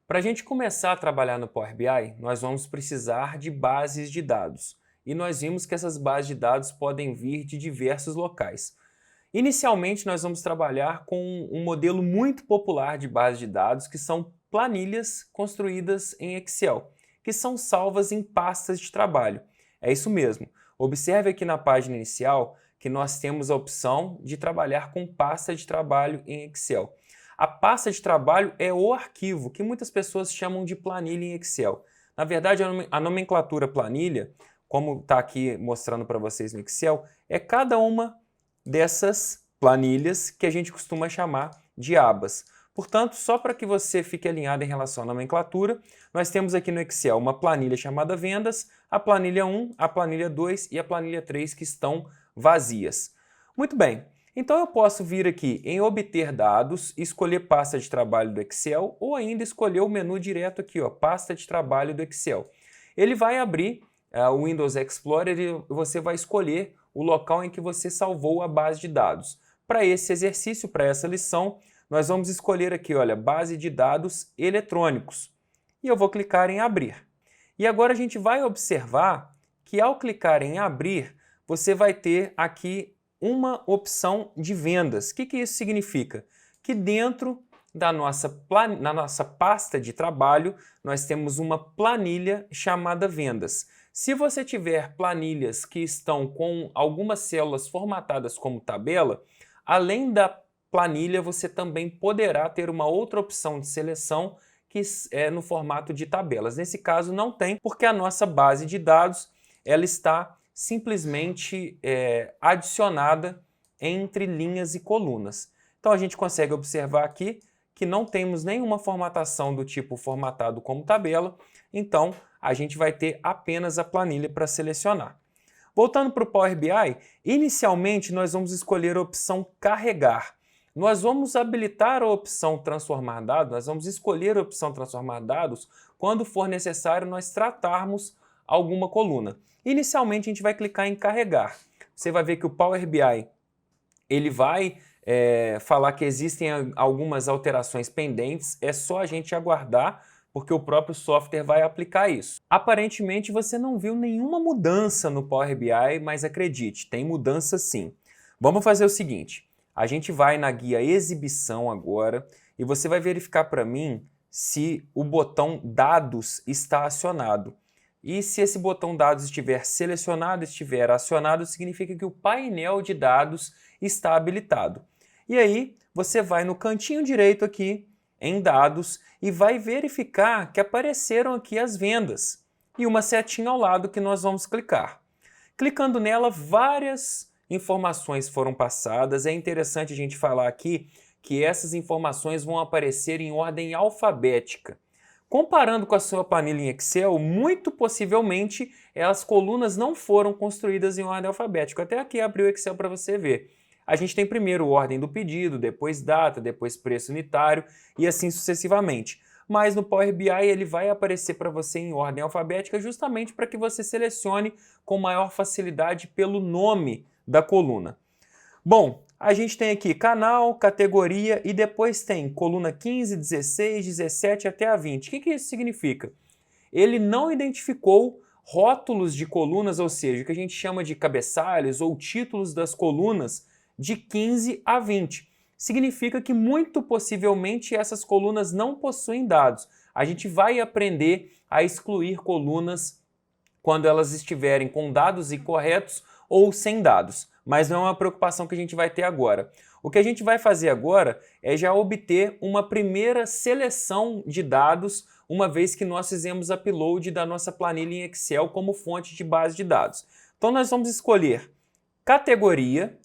Para a gente começar a trabalhar no Power BI, nós vamos precisar de bases de dados. E nós vimos que essas bases de dados podem vir de diversos locais. Inicialmente, nós vamos trabalhar com um modelo muito popular de base de dados, que são planilhas construídas em Excel, que são salvas em pastas de trabalho. É isso mesmo. Observe aqui na página inicial que nós temos a opção de trabalhar com pasta de trabalho em Excel. A pasta de trabalho é o arquivo, que muitas pessoas chamam de planilha em Excel. Na verdade, a nomenclatura planilha, como está aqui mostrando para vocês no Excel, é cada uma dessas planilhas que a gente costuma chamar de abas. Portanto, só para que você fique alinhado em relação à nomenclatura, nós temos aqui no Excel uma planilha chamada Vendas, a planilha 1, a planilha 2 e a planilha 3 que estão vazias. Muito bem, então eu posso vir aqui em Obter Dados, escolher pasta de trabalho do Excel ou ainda escolher o menu direto aqui, ó, pasta de trabalho do Excel. Ele vai abrir o Windows Explorer e você vai escolher o local em que você salvou a base de dados. Para esse exercício, para essa lição, nós vamos escolher aqui, olha, base de dados eletrônicos. E eu vou clicar em abrir. E agora a gente vai observar que ao clicar em abrir, você vai ter aqui uma opção de vendas. O que isso significa? Que dentro na nossa pasta de trabalho, nós temos uma planilha chamada vendas. Se você tiver planilhas que estão com algumas células formatadas como tabela, além da planilha, você também poderá ter uma outra opção de seleção que é no formato de tabelas. Nesse caso não tem, porque a nossa base de dados ela está simplesmente adicionada entre linhas e colunas. Então a gente consegue observar aqui que não temos nenhuma formatação do tipo formatado como tabela, então a gente vai ter apenas a planilha para selecionar. Voltando para o Power BI, inicialmente nós vamos escolher a opção carregar. Nós vamos habilitar a opção transformar dados, nós vamos escolher a opção transformar dados quando for necessário nós tratarmos alguma coluna. Inicialmente a gente vai clicar em carregar. Você vai ver que o Power BI ele vai falar que existem algumas alterações pendentes, é só a gente aguardar, porque o próprio software vai aplicar isso. Aparentemente você não viu nenhuma mudança no Power BI, mas acredite, tem mudança sim. Vamos fazer o seguinte, a gente vai na guia exibição agora e você vai verificar para mim se o botão dados está acionado. E se esse botão dados estiver selecionado, estiver acionado, significa que o painel de dados está habilitado. E aí você vai no cantinho direito aqui em dados e vai verificar que apareceram aqui as vendas e uma setinha ao lado que nós vamos clicar. Clicando nela, várias informações foram passadas. É interessante a gente falar aqui que essas informações vão aparecer em ordem alfabética. Comparando com a sua planilha em Excel, muito possivelmente as colunas não foram construídas em ordem alfabética. Até aqui abri o Excel para você ver. A gente tem primeiro ordem do pedido, depois data, depois preço unitário e assim sucessivamente. Mas no Power BI ele vai aparecer para você em ordem alfabética justamente para que você selecione com maior facilidade pelo nome da coluna. Bom, a gente tem aqui canal, categoria e depois tem coluna 15, 16, 17 até a 20. O que isso significa? Ele não identificou rótulos de colunas, ou seja, o que a gente chama de cabeçalhos ou títulos das colunas de 15 a 20. Significa que muito possivelmente essas colunas não possuem dados. A gente vai aprender a excluir colunas quando elas estiverem com dados incorretos ou sem dados. Mas não é uma preocupação que a gente vai ter agora. O que a gente vai fazer agora é já obter uma primeira seleção de dados, uma vez que nós fizemos upload da nossa planilha em Excel como fonte de base de dados. Então nós vamos escolher categoria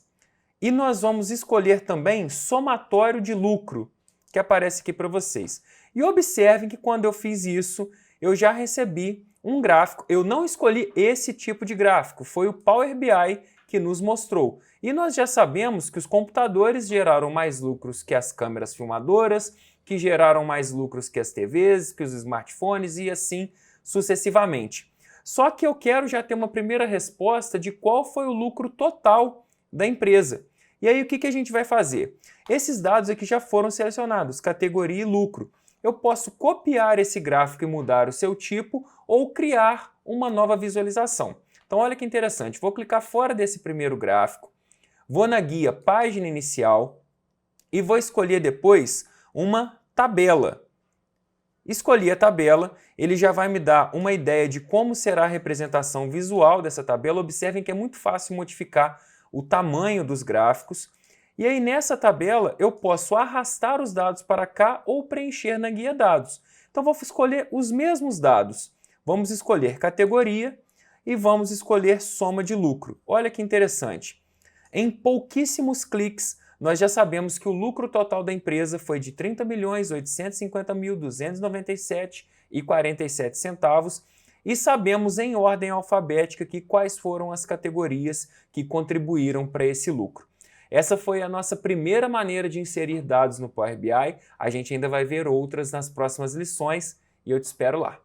e nós vamos escolher também somatório de lucro, que aparece aqui para vocês. E observem que quando eu fiz isso, eu já recebi um gráfico. Eu não escolhi esse tipo de gráfico, foi o Power BI que nos mostrou. E nós já sabemos que os computadores geraram mais lucros que as câmeras filmadoras, que geraram mais lucros que as TVs, que os smartphones e assim sucessivamente. Só que eu quero já ter uma primeira resposta de qual foi o lucro total da empresa. E aí o que a gente vai fazer? Esses dados aqui já foram selecionados, categoria e lucro. eu posso copiar esse gráfico e mudar o seu tipo ou criar uma nova visualização. Então olha que interessante, vou clicar fora desse primeiro gráfico, vou na guia Página Inicial e vou escolher depois uma tabela. Escolhi a tabela, ele já vai me dar uma ideia de como será a representação visual dessa tabela. Observem que é muito fácil modificar o tamanho dos gráficos. E aí nessa tabela eu posso arrastar os dados para cá ou preencher na guia Dados. Então vou escolher os mesmos dados. Vamos escolher categoria e vamos escolher soma de lucro. Olha que interessante. Em pouquíssimos cliques, nós já sabemos que o lucro total da empresa foi de R$ 30.850.297,47 e sabemos em ordem alfabética que quais foram as categorias que contribuíram para esse lucro. Essa foi a nossa primeira maneira de inserir dados no Power BI. A gente ainda vai ver outras nas próximas lições e eu te espero lá.